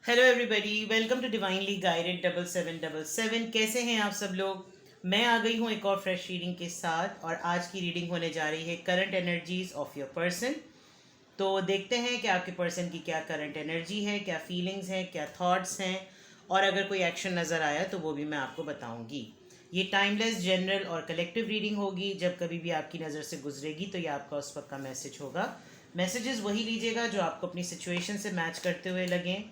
Hello everybody, welcome to divinely guided 7777। कैसे हैं आप सब लोग। मैं आ गई हूँ एक और फ्रेश रीडिंग के साथ और आज की रीडिंग होने जा रही है current energies of your person. तो देखते हैं कि आपके पर्सन की क्या करंट एनर्जी है, क्या फीलिंग्स हैं, क्या थॉट्स हैं, और अगर कोई एक्शन नज़र आया तो वो भी मैं आपको बताऊंगी। ये टाइमलेस जनरल और कलेक्टिव रीडिंग होगी। जब कभी भी आपकी नज़र से गुजरेगी तो ये आपका उस वक्त का मैसेज होगा। मैसेजेस वही लीजिएगा जो आपको अपनी सिचुएशन से मैच करते हुए लगें।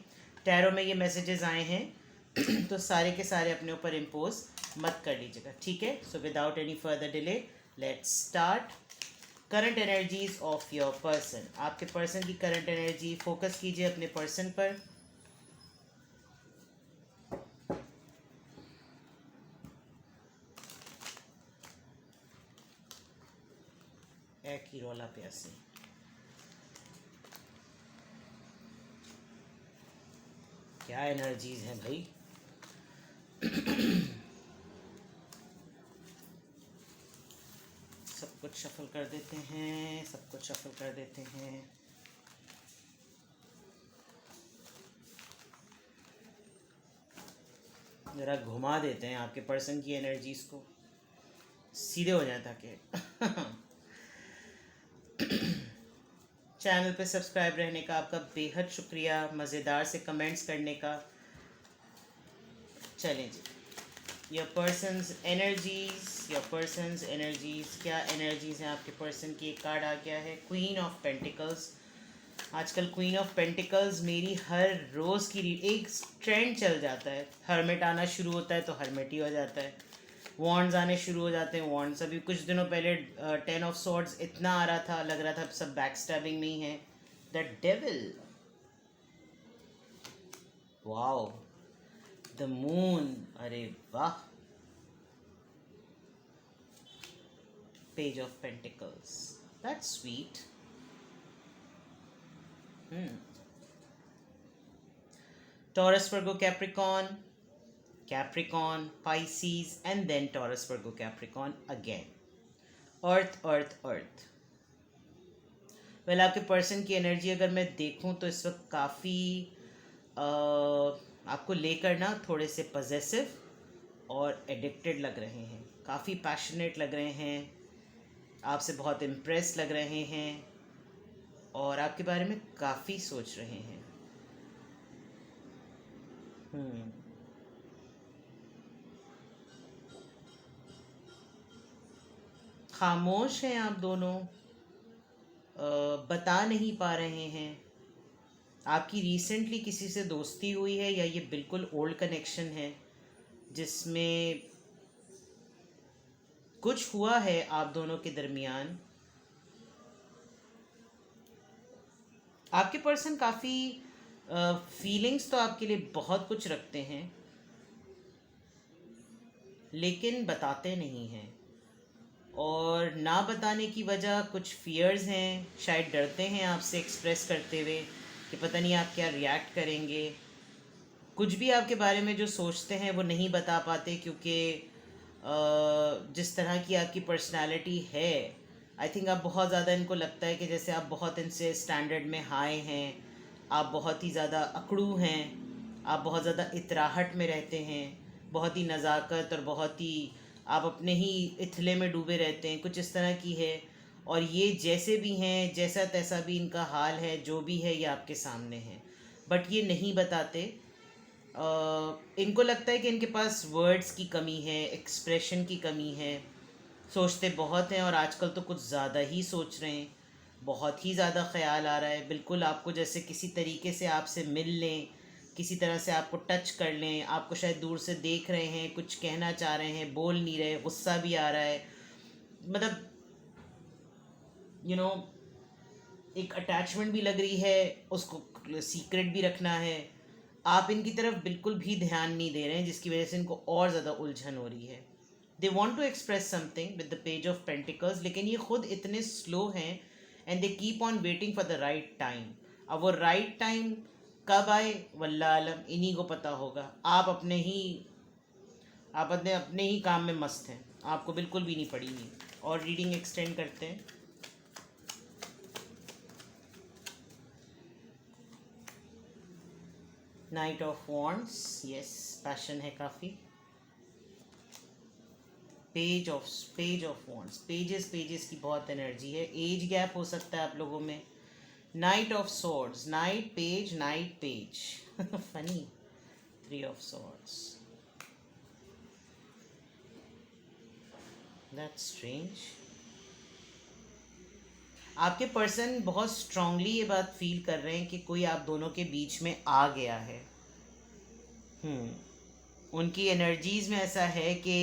टैरो में ये मैसेजेस आए हैं तो सारे के सारे अपने ऊपर इम्पोज मत कर लीजिएगा, ठीक है। So without any further delay let's start. Current energies of your person. आपके पर्सन की करंट एनर्जी, फोकस कीजिए अपने पर्सन पर। एक ही रोला प्यासे। क्या एनर्जीज हैं भाई। सब कुछ शफल कर देते हैं, सब कुछ शफल कर देते हैं। ज़रा घुमा देते हैं आपके पर्सन की एनर्जीज को, सीधे हो जाए ताकि चैनल पे सब्सक्राइब रहने का आपका बेहद शुक्रिया, मज़ेदार से कमेंट्स करने का। चलें जी, your persons energies, your persons energies, क्या एनर्जीज हैं आपके पर्सन की। एक कार्ड आ गया है, क्वीन ऑफ पेंटिकल्स। आजकल क्वीन ऑफ पेंटिकल्स मेरी हर रोज़ की एक ट्रेंड चल जाता है। हर्मिट आना शुरू होता है तो हर्मिट ही हो जाता है, वॉन्ड्स आने शुरू हो जाते हैं वॉन्ड्स। अभी कुछ दिनों पहले 10 ऑफ सॉर्ड्स इतना आ रहा था, लग रहा था सब बैक स्टैबिंग में ही है। The devil, wow, the moon, अरे वाह। Page of pentacles, that's sweet. Taurus, Virgo, Capricorn, Capricorn, Pisces, and then Taurus, Virgo, Capricorn again. Earth, Earth, Earth. आपके पर्सन की एनर्जी अगर मैं देखूं तो इस वक्त काफ़ी आपको लेकर ना थोड़े से पजेसिव और एडिक्टेड लग रहे हैं, काफ़ी पैशनेट लग रहे हैं, आपसे बहुत इम्प्रेस लग रहे हैं और आपके बारे में काफ़ी सोच रहे हैं। खामोश हैं आप दोनों, बता नहीं पा रहे हैं। आपकी रिसेंटली किसी से दोस्ती हुई है या ये बिल्कुल ओल्ड कनेक्शन है जिसमें कुछ हुआ है आप दोनों के दरमियान। आपके पर्सन काफ़ी फीलिंग्स तो आपके लिए बहुत कुछ रखते हैं लेकिन बताते नहीं हैं, और ना बताने की वजह कुछ फियर्स हैं, शायद डरते हैं आपसे एक्सप्रेस करते हुए कि पता नहीं आप क्या रिएक्ट करेंगे। कुछ भी आपके बारे में जो सोचते हैं वो नहीं बता पाते क्योंकि जिस तरह की आपकी पर्सनालिटी है, आई थिंक आप बहुत ज़्यादा, इनको लगता है कि जैसे आप बहुत इनसे स्टैंडर्ड में हाई हैं, आप बहुत ही ज़्यादा अकड़ू हैं, आप बहुत ज़्यादा इतराहट में रहते हैं, बहुत ही नज़ाकत और बहुत ही आप अपने ही इथले में डूबे रहते हैं, कुछ इस तरह की है। और ये जैसे भी हैं, जैसा तैसा भी इनका हाल है, जो भी है ये आपके सामने है, बट ये नहीं बताते। इनको लगता है कि इनके पास वर्ड्स की कमी है, एक्सप्रेशन की कमी है। सोचते बहुत हैं और आजकल तो कुछ ज़्यादा ही सोच रहे हैं, बहुत ही ज़्यादा ख्याल आ रहा है, बिल्कुल आपको जैसे किसी तरीके से आपसे मिल लें, किसी तरह से आपको टच कर लें। आपको शायद दूर से देख रहे हैं, कुछ कहना चाह रहे हैं, बोल नहीं रहे, गुस्सा भी आ रहा है, मतलब यू नो एक अटैचमेंट भी लग रही है, उसको सीक्रेट भी रखना है। आप इनकी तरफ बिल्कुल भी ध्यान नहीं दे रहे हैं जिसकी वजह से इनको और ज़्यादा उलझन हो रही है। They want to express something with the page of pentacles, लेकिन ये खुद इतने स्लो हैं and they keep on waiting for the right time. अब वो राइट टाइम कब आए वल्लाह आलम, इन्हीं को पता होगा। आप अपने ही काम में मस्त हैं, आपको बिल्कुल भी नहीं पड़ी नहीं। और रीडिंग एक्सटेंड करते हैं। Night of wands, yes, passion है काफ़ी। पेज ऑफ वॉन्ड्स, पेजेस की बहुत एनर्जी है। एज गैप हो सकता है आप लोगों में। Night of swords, night page funny. Three of swords, that's strange. आपके पर्सन बहुत स्ट्रांगली ये बात फील कर रहे हैं कि कोई आप दोनों के बीच में आ गया है। उनकी एनर्जीज में ऐसा है कि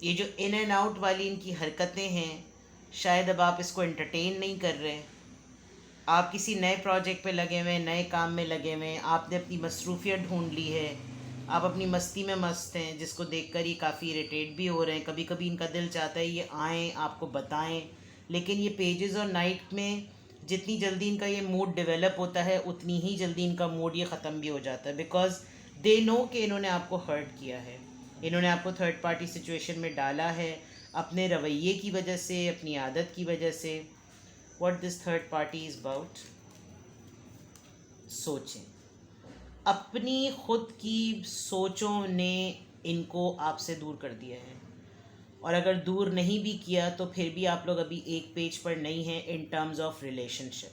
ये जो इन एंड आउट वाली इनकी हरकतें हैं, शायद अब आप इसको एंटरटेन नहीं कर रहे। आप किसी नए प्रोजेक्ट पे लगे हुए हैं, नए काम में लगे हुए हैं, आपने अपनी मसरूफियत ढूंढ ली है, आप अपनी मस्ती में मस्त हैं, जिसको देखकर ये काफ़ी इरिटेट भी हो रहे हैं। कभी कभी इनका दिल चाहता है ये आएँ, आपको बताएं, लेकिन ये पेजेस और नाइट में जितनी जल्दी इनका ये मूड डेवलप होता है उतनी ही जल्दी इनका मूड ये ख़त्म भी हो जाता है। बिकॉज दे नो कि इन्होंने आपको हर्ट किया है, इन्होंने आपको थर्ड पार्टी सिचुएशन में डाला है अपने रवैये की वजह से, अपनी आदत की वजह से। What this third party is about, सोचें। अपनी खुद की सोचों ने इनको आपसे दूर कर दिया है, और अगर दूर नहीं भी किया तो फिर भी आप लोग अभी एक पेज पर नहीं हैं इन टर्म्स ऑफ रिलेशनशिप।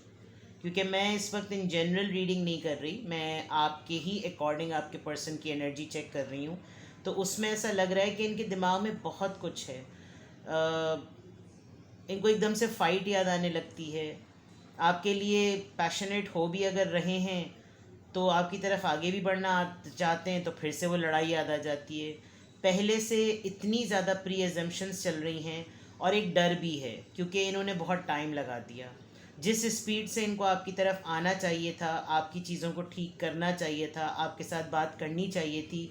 क्योंकि मैं इस वक्त इन जनरल रीडिंग नहीं कर रही, मैं आपके ही अकॉर्डिंग आपके पर्सन की एनर्जी चेक कर रही हूँ। तो उसमें ऐसा लग रहा है कि इनके दिमाग में बहुत कुछ है। इनको एकदम से फ़ाइट याद आने लगती है। आपके लिए पैशनेट हो भी अगर रहे हैं तो आपकी तरफ आगे भी बढ़ना चाहते हैं तो फिर से वो लड़ाई याद आ जाती है। पहले से इतनी ज़्यादा प्री एजम्पशंस चल रही हैं, और एक डर भी है क्योंकि इन्होंने बहुत टाइम लगा दिया। जिस स्पीड से इनको आपकी तरफ आना चाहिए था, आपकी चीज़ों को ठीक करना चाहिए था, आपके साथ बात करनी चाहिए थी,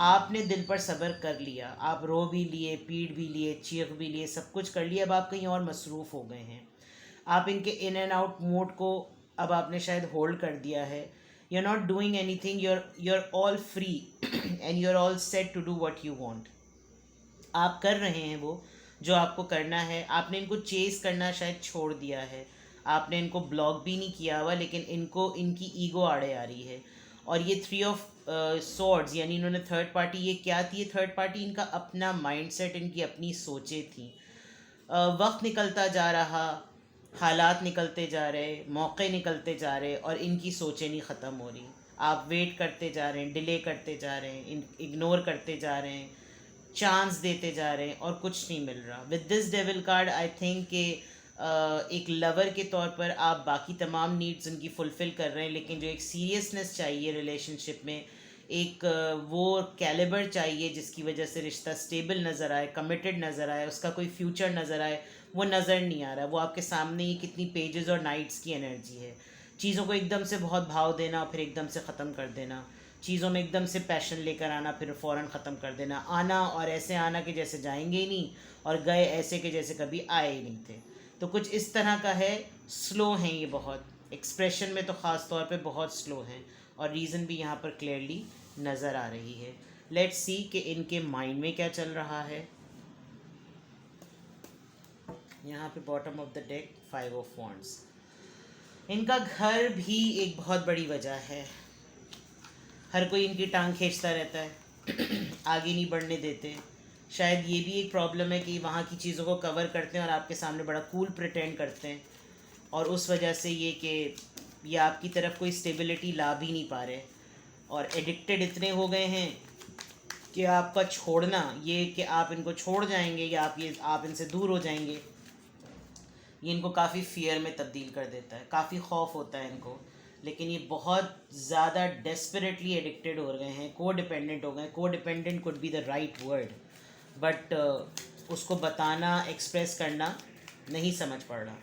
आपने दिल पर सब्र कर लिया। आप रो भी लिए, पीट भी लिए, चीख भी लिए, सब कुछ कर लिया। अब आप कहीं और मसरूफ़ हो गए हैं। आप इनके इन एंड आउट मोड को अब आपने शायद होल्ड कर दिया है। You are not doing anything, you are all free and you are all set to do what you want. आप कर रहे हैं वो जो आपको करना है। आपने इनको चेस करना शायद छोड़ दिया है, आपने इनको ब्लॉक भी नहीं किया हुआ, लेकिन इनको इनकी ईगो आड़े आ रही है। और ये थ्री ऑफ सॉर्ड्स, यानी इन्होंने थर्ड पार्टी, ये क्या थी? ये थर्ड पार्टी इनका अपना माइंडसेट, इनकी अपनी सोचें थी। वक्त निकलता जा रहा, हालात निकलते जा रहे, मौके निकलते जा रहे, और इनकी सोचें नहीं ख़त्म हो रही। आप वेट करते जा रहे हैं, डिले करते जा रहे हैं, इग्नोर करते जा रहे हैं, चांस देते जा रहे हैं, और कुछ नहीं मिल रहा। With this devil card I think कि एक लवर के तौर पर आप बाकी तमाम नीड्स उनकी फुलफ़िल कर रहे हैं, लेकिन जो एक सीरियसनेस चाहिए रिलेशनशिप में, एक वो कैलिबर चाहिए जिसकी वजह से रिश्ता स्टेबल नज़र आए, कमिटेड नज़र आए, उसका कोई फ्यूचर नज़र आए, वो नज़र नहीं आ रहा। वो आपके सामने ही कितनी पेजेस और नाइट्स की एनर्जी है। चीज़ों को एकदम से बहुत भाव देना और फिर एकदम से ख़त्म कर देना, चीज़ों में एकदम से पैशन लेकर आना फिर फ़ौरन ख़त्म कर देना, आना और ऐसे आना कि जैसे जाएंगे ही नहीं, और गए ऐसे कि जैसे कभी आए ही नहीं थे। तो कुछ इस तरह का है। स्लो हैं ये बहुत, एक्सप्रेशन में तो ख़ास तौर पे बहुत स्लो हैं, और रीज़न भी यहाँ पर क्लियरली नज़र आ रही है। लेट्स सी कि इनके माइंड में क्या चल रहा है। यहाँ पे bottom of the deck, five of wands. इनका घर भी एक बहुत बड़ी वजह है। हर कोई इनकी टांग खींचता रहता है आगे नहीं बढ़ने देते। शायद ये भी एक प्रॉब्लम है कि वहाँ की चीज़ों को कवर करते हैं और आपके सामने बड़ा कूल प्रिटेंड करते हैं, और उस वजह से ये कि ये आपकी तरफ कोई स्टेबिलिटी ला भी नहीं पा रहे, और एडिक्टेड इतने हो गए हैं कि आपका छोड़ना, ये कि आप इनको छोड़ जाएंगे या आप इनसे दूर हो जाएंगे, ये इनको काफ़ी फियर में तब्दील कर देता है। काफ़ी खौफ होता है इनको, लेकिन ये बहुत ज़्यादा डेस्परेटली एडिक्टेड हो गए हैं, को डिपेंडेंट हो गए। को dependent could be the right word, but उसको बताना, एक्सप्रेस करना नहीं समझ पड़ रहा।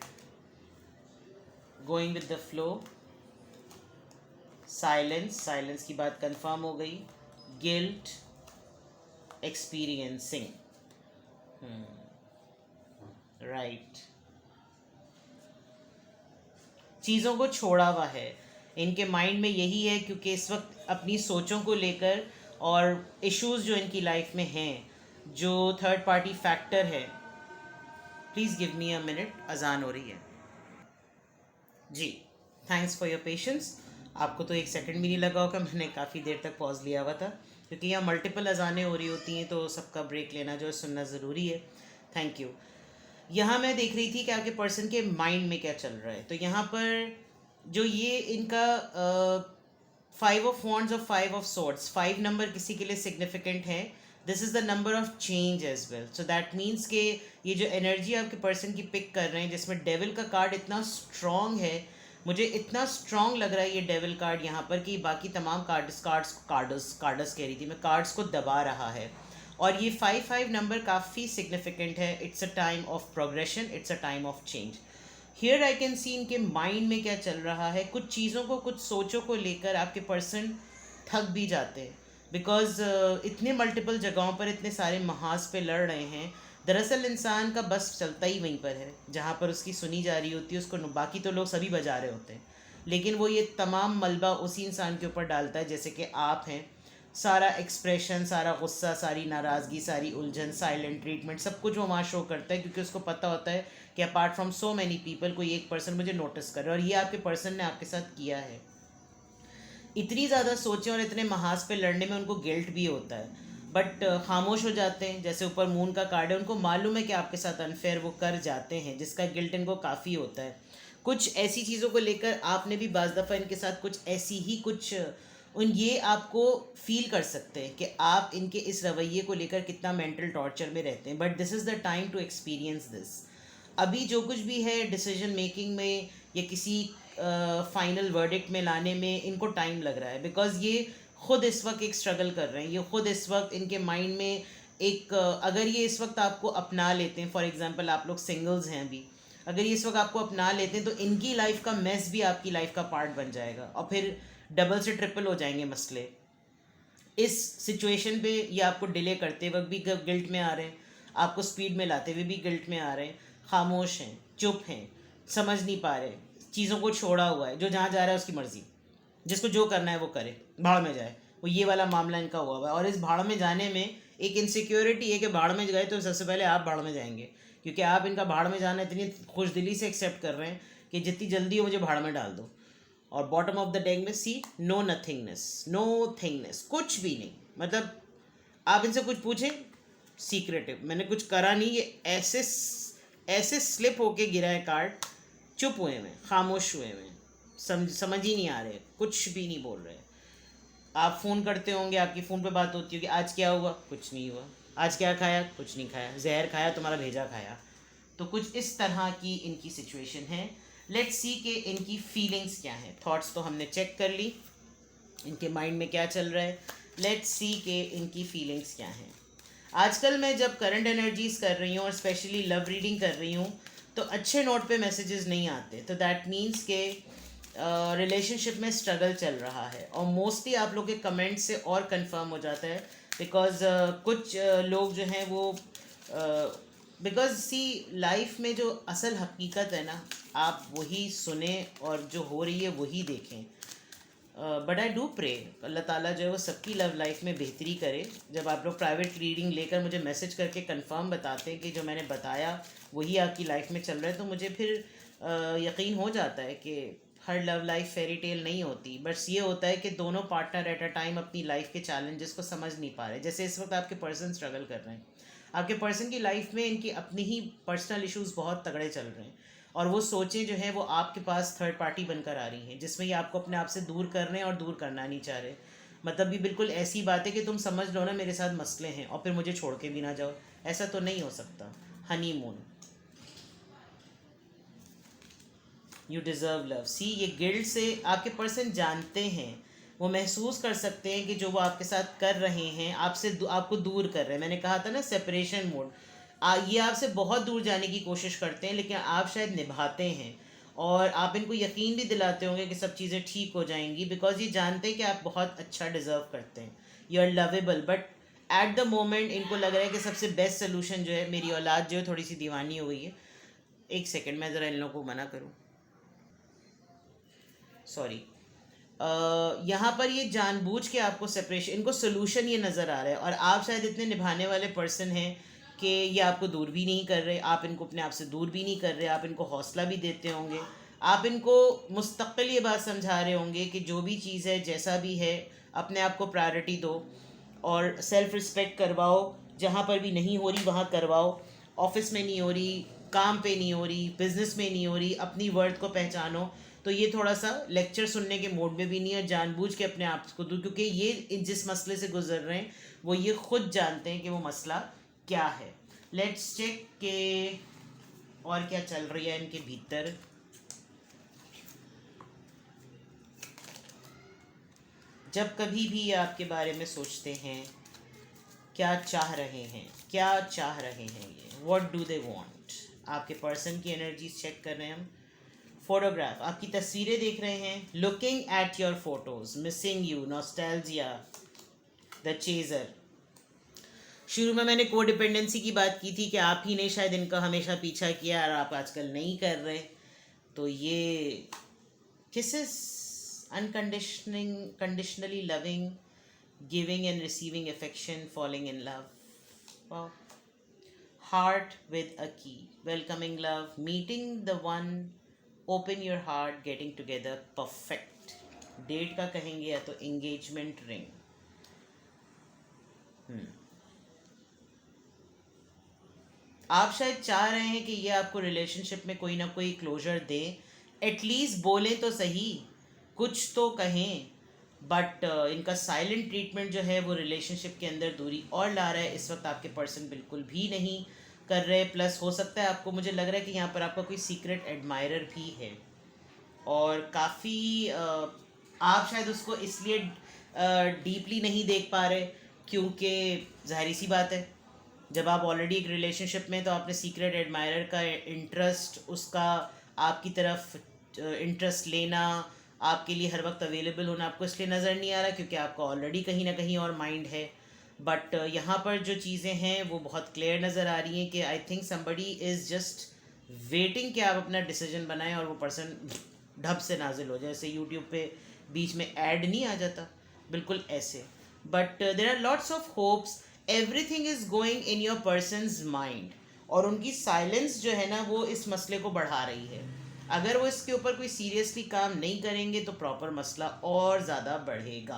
Going with the flow, silence की बात कंफर्म हो गई। Guilt, experiencing, right. चीज़ों को छोड़ा हुआ है इनके माइंड में, यही है क्योंकि इस वक्त अपनी सोचों को लेकर और इश्यूज़ जो इनकी लाइफ में हैं, जो थर्ड पार्टी फैक्टर है। Please give me a minute, अजान हो रही है जी। Thanks for your patience. आपको तो 1 सेकंड भी नहीं लगा होगा, मैंने काफ़ी देर तक पॉज लिया हुआ था, क्योंकि यहाँ मल्टीपल अजानें हो रही होती हैं तो सबका ब्रेक लेना जो है सुनना ज़रूरी है। Thank you. यहाँ मैं देख रही थी कि आपके पर्सन के माइंड में क्या चल रहा है। तो यहाँ पर जो ये इनका 5 ऑफ वॉन्ड्स और 5 ऑफ सोर्ड्स, 5 नंबर किसी के लिए सिग्निफिकेंट है। This is the number of change as well. So that means के ये जो एनर्जी आपके पर्सन की पिक कर रहे हैं, जिसमें डेविल का कार्ड इतना स्ट्रॉन्ग है, मुझे इतना स्ट्रॉन्ग लग रहा है ये डेविल कार्ड यहाँ पर कि बाकी तमाम कार्ड्स कह रही थी मैं, कार्ड्स को दबा रहा है। और ये 5 5 नंबर काफ़ी सिग्निफिकेंट है। It's a time of progression, it's a time of change. Here I can see इनके माइंड में क्या चल रहा है। कुछ चीज़ों को, कुछ सोचों को लेकर आपके पर्सन थक भी जाते हैं, बिकॉज इतने मल्टीपल जगहों पर इतने सारे महाज पे लड़ रहे हैं। दरअसल इंसान का बस चलता ही वहीं पर है जहाँ पर उसकी सुनी जा रही होती है, उसको बाकी तो लोग सभी बजा रहे होते हैं, लेकिन वो ये तमाम मलबा उसी इंसान के ऊपर डालता है, जैसे कि आप हैं। सारा एक्सप्रेशन, सारा गुस्सा, सारी नाराज़गी, सारी उलझन, साइलेंट ट्रीटमेंट, सब कुछ वो वहाँ शो करता है, क्योंकि उसको पता होता है कि apart from so many people कोई एक पर्सन मुझे नोटिस कर रहा है, और ये आपके पर्सन ने आपके साथ किया है। इतनी ज़्यादा सोचें और इतने महाज पे लड़ने में उनको गिल्ट भी होता है, बट खामोश हो जाते हैं। जैसे ऊपर मून का कार्ड है, उनको मालूम है कि आपके साथ अनफेयर वो कर जाते हैं, जिसका गिल्ट इनको काफ़ी होता है। कुछ ऐसी चीज़ों को लेकर आपने भी बाज़ दफ़ा इनके साथ कुछ ऐसी ही कुछ उन ये आपको फील कर सकते हैं कि आप इनके इस रवैये को लेकर कितना मेंटल टॉर्चर में रहते हैं। But this is the time to experience this. अभी जो कुछ भी है डिसीजन मेकिंग में या किसी फाइनल वर्डिक्ट में लाने में इनको टाइम लग रहा है, बिकॉज ये खुद इस वक्त एक स्ट्रगल कर रहे हैं। ये खुद इस वक्त इनके माइंड में एक अगर ये इस वक्त आपको अपना लेते हैं, फॉर एग्जांपल आप लोग सिंगल्स हैं अभी, अगर ये इस वक्त आपको अपना लेते हैं तो इनकी लाइफ का मेस भी आपकी लाइफ का पार्ट बन जाएगा, और फिर डबल से ट्रिपल हो जाएंगे मसले। इस सिचुएशन पे ये आपको डिले करते वक्त भी गिल्ट में आ रहे हैं, आपको स्पीड में लाते हुए भी गिल्ट में आ रहे हैं, खामोश हैं, चुप हैं, समझ नहीं पा रहे, चीज़ों को छोड़ा हुआ है, जो जहाँ जा रहा है उसकी मर्ज़ी, जिसको जो करना है वो करे, भाड़ में जाए, वो ये वाला मामला इनका हुआ हुआ है। और इस भाड़ में जाने में एक इनसिक्योरिटी है कि भाड़ में गए तो सबसे पहले आप भाड़ में जाएंगे, क्योंकि आप इनका भाड़ में जाना इतनी खुश दिली से एक्सेप्ट कर रहे हैं कि जितनी जल्दी हो मुझे भाड़ में डाल दो। और बॉटम ऑफ द डेक में सी नो नथिंगनेस, नो थिंगनेस, कुछ भी नहीं। मतलब आप इनसे कुछ पूछें, सीक्रेटिव, मैंने कुछ करा नहीं, ये ऐसे ऐसे स्लिप होके गिरा है कार्ड, चुप हुए हैं, खामोश हुए हैं, समझ ही नहीं आ रहे, कुछ भी नहीं बोल रहे। आप फ़ोन करते होंगे, आपकी फ़ोन पे बात होती होगी, आज क्या हुआ, कुछ नहीं हुआ, आज क्या खाया, कुछ नहीं खाया, जहर खाया, तुम्हारा भेजा खाया। तो कुछ इस तरह की इनकी सिचुएशन है। लेट्स सी कि इनकी फीलिंग्स क्या हैं। थॉट्स तो हमने चेक कर ली, इनके माइंड में क्या चल रहा है। लेट्स सी कि इनकी फीलिंग्स क्या हैं। आजकल मैं जब करंट एनर्जीज़ कर रही हूँ और स्पेशली लव रीडिंग कर रही हूँ तो अच्छे नोट पे मैसेजेस नहीं आते, तो दैट मीन्स के रिलेशनशिप में स्ट्रगल चल रहा है। और मोस्टली आप लोग के कमेंट से और कंफर्म हो जाता है, बिकॉज कुछ लोग जो हैं वो बिकॉज सी लाइफ में जो असल हकीकत है ना, आप वही सुने और जो हो रही है वही देखें। बट आई डू प्रे अल्लाह ताला जो है वो सबकी लव लाइफ में बेहतरी करे। जब आप लोग प्राइवेट रीडिंग लेकर मुझे मैसेज करके कंफर्म बताते हैं कि जो मैंने बताया वही आपकी लाइफ में चल रहा है, तो मुझे फिर यकीन हो जाता है कि हर लव लाइफ फेरी टेल नहीं होती। बस ये होता है कि दोनों पार्टनर एट अ टाइम अपनी लाइफ के चैलेंजेस को समझ नहीं पा रहे। जैसे इस वक्त आपके पर्सन स्ट्रगल कर रहे हैं, आपके पर्सन की लाइफ में इनकी अपनी ही पर्सनल इश्यूज बहुत तगड़े चल रहे हैं, और वो सोचें जो है वो आपके पास थर्ड पार्टी बनकर आ रही हैं, जिसमें ये आपको अपने आप से दूर कर रहे हैं और दूर करना नहीं चाह रहे। मतलब ये बिल्कुल ऐसी बात है कि तुम समझ लो ना मेरे साथ मसले हैं और फिर मुझे छोड़ के भी ना जाओ, ऐसा तो नहीं हो सकता। Honeymoon, you deserve love. See ये गिल्ट से आपके पर्सन जानते हैं, वो महसूस कर सकते हैं कि जो वो आपके साथ कर रहे हैं आपसे आपको दूर कर रहे हैं। मैंने कहा था ना सेपरेशन मोड, ये आपसे बहुत दूर जाने की कोशिश करते हैं, लेकिन आप शायद निभाते हैं और आप इनको यकीन भी दिलाते होंगे कि सब चीज़ें ठीक हो जाएंगी, बिकॉज ये जानते हैं कि आप बहुत अच्छा डिज़र्व करते हैं, you are lovable. But at the moment इनको लग रहा है कि सबसे बेस्ट सोल्यूशन जो है, मेरी औलाद जो है थोड़ी सी दीवानी हो गई है। एक सेकेंड, मैं ज़रा इन लोगों को मना करूँ, सॉरी। यहाँ पर ये जानबूझ के आपको सेपरेशन, इनको सोल्यूशन ये नज़र आ रहा है, और आप शायद इतने निभाने वाले पर्सन हैं कि ये आपको दूर भी नहीं कर रहे, आप इनको अपने आप से दूर भी नहीं कर रहे, आप इनको हौसला भी देते होंगे, आप इनको मुस्तकिल ये बात समझा रहे होंगे कि जो भी चीज़ है जैसा भी है अपने आप को प्रायोरिटी दो और सेल्फ रिस्पेक्ट करवाओ, जहाँ पर भी नहीं हो रही वहाँ करवाओ, ऑफिस में नहीं हो रही, काम पे नहीं हो रही, बिजनेस में नहीं हो रही, अपनी वर्थ को पहचानो। तो ये थोड़ा सा लेक्चर सुनने के मोड में भी नहीं है, जानबूझ के अपने आप को दूर, क्योंकि ये जिस मसले से गुजर रहे हैं वो ये खुद जानते हैं कि वो मसला क्या है। लेट्स चेक के और क्या चल रही है इनके भीतर। जब कभी भी ये आपके बारे में सोचते हैं, क्या चाह रहे हैं, क्या चाह रहे हैं ये, व्हाट डू दे वांट। आपके पर्सन की एनर्जीज चेक कर रहे हैं हम। फोटोग्राफ, आपकी तस्वीरें देख रहे हैं, looking at your photos, missing you, nostalgia, the chaser. शुरू में मैंने कोडिपेंडेंसी की बात की थी कि आप ही ने शायद इनका हमेशा पीछा किया और आप आजकल नहीं कर रहे। तो ये kisses, unconditioning, conditionally loving, giving and receiving affection, falling in love, heart with a key, welcoming love, meeting the one, open your heart, getting together, perfect। Date का कहेंगे या तो एंगेजमेंट रिंग। आप शायद चाह रहे हैं कि ये आपको रिलेशनशिप में कोई ना कोई क्लोजर दे, एटलीस्ट बोले तो सही, कुछ तो कहें। बट इनका साइलेंट ट्रीटमेंट जो है वो रिलेशनशिप के अंदर दूरी और ला रहा है। इस वक्त आपके पर्सन बिल्कुल भी नहीं कर रहे। प्लस हो सकता है आपको, मुझे लग रहा है कि यहाँ पर आपका कोई सीक्रेट एडमायरर भी है और काफ़ी आप शायद उसको इसलिए डीपली नहीं देख पा रहे क्योंकि जाहिर सी बात है, जब आप ऑलरेडी एक रिलेशनशिप में, तो आपने सीक्रेट एडमायरर का इंटरेस्ट, उसका आपकी तरफ इंटरेस्ट लेना, आपके लिए हर वक्त अवेलेबल होना आपको इसलिए नज़र नहीं आ रहा क्योंकि आपका ऑलरेडी कहीं ना कहीं और माइंड है। बट यहाँ पर जो चीज़ें हैं वो बहुत क्लियर नज़र आ रही हैं कि I think somebody is just waiting कि आप अपना डिसीजन बनाएं और वो पर्सन ढब से नाजिल हो जाए। जैसे यूट्यूब पे बीच में ऐड नहीं आ जाता, बिल्कुल ऐसे। But there are lots of hopes, everything is going in your person's mind. और उनकी साइलेंस जो है ना वो इस मसले को बढ़ा रही है। अगर वो इसके ऊपर कोई सीरियसली काम नहीं करेंगे तो प्रॉपर मसला और ज़्यादा बढ़ेगा।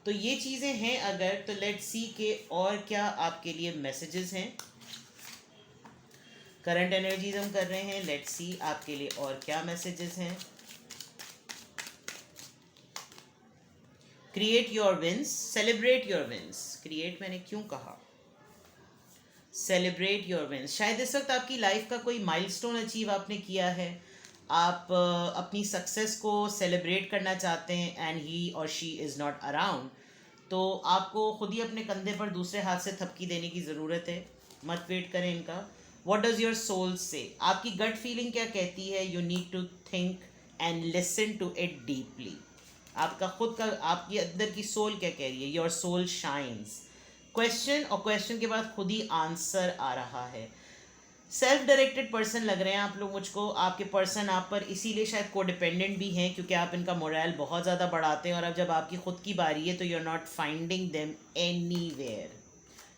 तो ये चीज़ें हैं अगर, तो लेट्स सी के और क्या आपके लिए मैसेजेस हैं। करंट एनर्जीज हम कर रहे हैं, लेट्स सी आपके लिए और क्या मैसेजेस हैं। Create your wins, celebrate your wins. Create मैंने क्यों कहा, सेलिब्रेट योर विंस। शायद इस वक्त आपकी लाइफ का कोई माइलस्टोन अचीव आपने किया है, आप अपनी सक्सेस को सेलिब्रेट करना चाहते हैं एंड ही और शी इज़ नॉट अराउंड। तो आपको खुद ही अपने कंधे पर दूसरे हाथ से थपकी देने की ज़रूरत है, मत वेट करें इनका। व्हाट डज़ योर सोल से, आपकी गट फीलिंग क्या कहती है। You need to think and listen to it deeply. आपका खुद का, आपकी अंदर की सोल क्या कह रही है। Your soul shines. क्वेश्चन, और क्वेश्चन के बाद खुद ही आंसर आ रहा है। सेल्फ डायरेक्टेड पर्सन लग रहे हैं आप लोग मुझको। आपके पर्सन आप पर इसीलिए शायद कोडिपेंडेंट भी हैं क्योंकि आप इनका मोरल बहुत ज़्यादा बढ़ाते हैं और अब जब आपकी खुद की बारी है तो you are not finding them anywhere.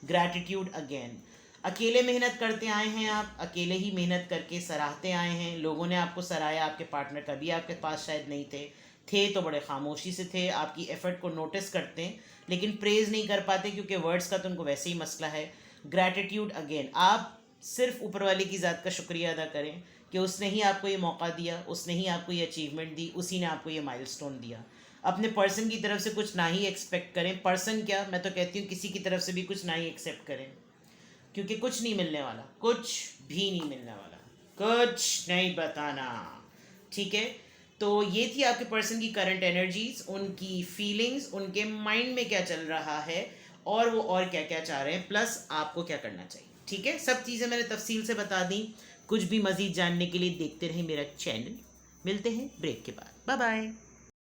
Gratitude again, अकेले मेहनत करते आए हैं आप, अकेले ही मेहनत करके सराहते आए हैं। लोगों ने आपको सराहा, आपके पार्टनर कभी आपके पास शायद नहीं थे तो बड़े खामोशी से थे। आपकी एफर्ट को नोटिस करते हैं लेकिन प्रेज़ नहीं कर पाते क्योंकि वर्ड्स का तो उनको वैसे ही मसला है। ग्रैटिट्यूड अगेन, आप सिर्फ ऊपर वाले की ज़ात का शुक्रिया अदा करें कि उसने ही आपको ये मौका दिया, उसने ही आपको ये अचीवमेंट दी, उसी ने आपको ये माइलस्टोन दिया। अपने पर्सन की तरफ से कुछ ना ही एक्सपेक्ट करें। पर्सन क्या, मैं तो कहती हूँ किसी की तरफ से भी कुछ ना ही एक्सेप्ट करें क्योंकि कुछ नहीं मिलने वाला, कुछ भी नहीं मिलने वाला, कुछ नहीं बताना। ठीक है, तो ये थी आपके पर्सन की करंट एनर्जीज, उनकी फीलिंग्स, उनके माइंड में क्या चल रहा है और वो और क्या क्या चाह रहे हैं, प्लस आपको क्या करना चाहिए। ठीक है, सब चीज़ें मैंने तफसील से बता दी। कुछ भी मज़ीद जानने के लिए देखते रहें मेरा चैनल। मिलते हैं ब्रेक के बाद, बाय बाय।